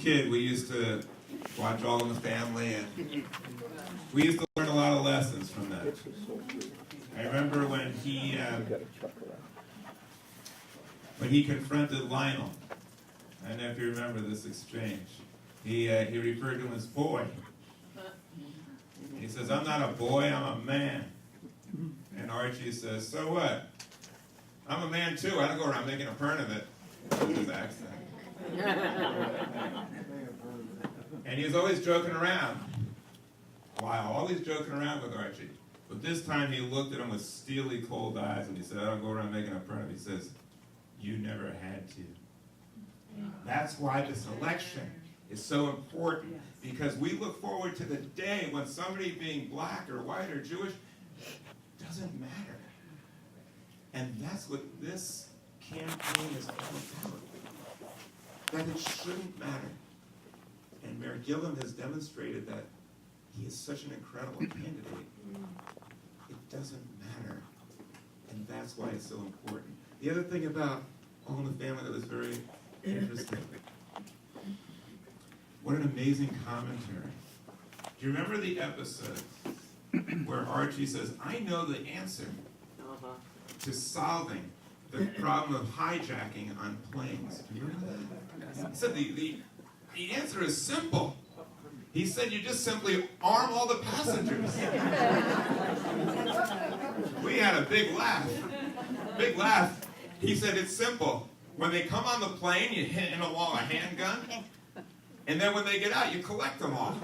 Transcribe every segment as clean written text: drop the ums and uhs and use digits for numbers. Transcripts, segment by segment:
kid, we used to watch All in the Family, and we used to learn a lot of lessons from that. I remember when he confronted Lionel. I don't know if you remember this exchange. He referred to him as boy. He says, "I'm not a boy, I'm a man." And Archie says, "So what? I'm a man too. I don't go around making a point of it." With his accent. And he was always joking around. Wow, always joking around with Archie. But this time he looked at him with steely cold eyes and he said, "I don't go around making a point of it." He says, "You never had to." That's why this election is so important, because we look forward to the day when somebody being black or white or Jewish doesn't matter. And that's what this campaign is all about. That it shouldn't matter. And Mayor Gillam has demonstrated that he is such an incredible candidate. It doesn't matter. And that's why it's so important. The other thing about All in the Family that was very interesting. What an amazing commentary. Do you remember the episode where Archie says, "I know the answer to solving the problem of hijacking on planes"? Do you remember that? He said the answer is simple. He said, "You just simply arm all the passengers." We had a big laugh. Big laugh. He said, "It's simple. When they come on the plane, you hit in a wall a handgun, and then when they get out, you collect them all."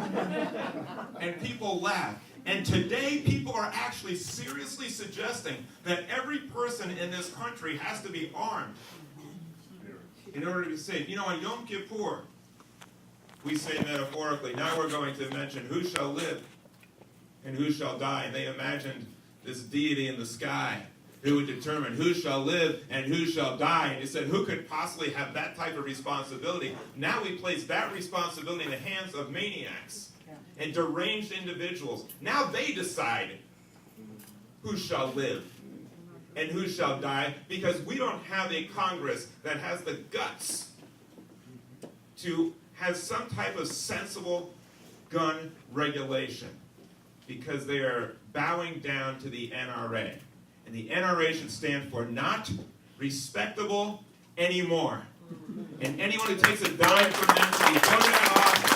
And people laugh. And today, people are actually seriously suggesting that every person in this country has to be armed in order to be safe. You know, on Yom Kippur, we say metaphorically, now we're going to mention who shall live and who shall die. And they imagined this deity in the sky who would determine who shall live and who shall die. And he said, who could possibly have that type of responsibility? Now we place that responsibility in the hands of maniacs and deranged individuals. Now they decide who shall live and who shall die, because we don't have a Congress that has the guts to have some type of sensible gun regulation, because they are bowing down to the NRA. And the NRA should stand for not respectable anymore. And anyone who takes a dime from them should be voted out of office.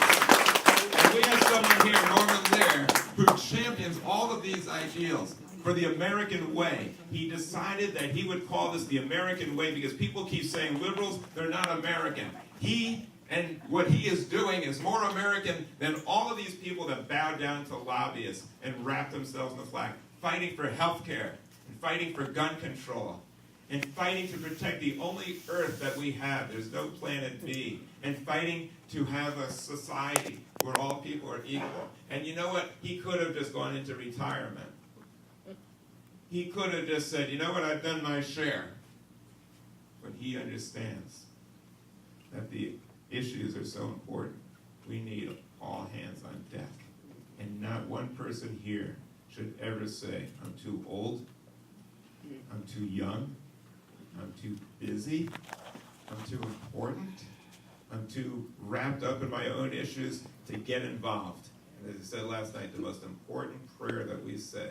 And we have someone here, Norman Lear, who champions all of these ideals for the American way. He decided that he would call this the American way because people keep saying liberals, they're not American. And what he is doing is more American than all of these people that bow down to lobbyists and wrap themselves in the flag, fighting for health care, and fighting for gun control, and fighting to protect the only earth that we have. There's no planet B. And fighting to have a society where all people are equal. And you know what? He could have just gone into retirement. He could have just said, you know what, I've done my share. But he understands that the issues are so important. We need all hands on deck. And not one person here should ever say, I'm too old, I'm too young, I'm too busy, I'm too important, I'm too wrapped up in my own issues to get involved. And as I said last night, the most important prayer that we say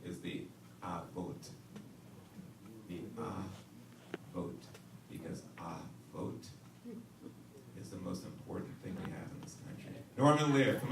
is the vote. The vote. Because vote is the most important thing we have in this country. Norman Lear, come on.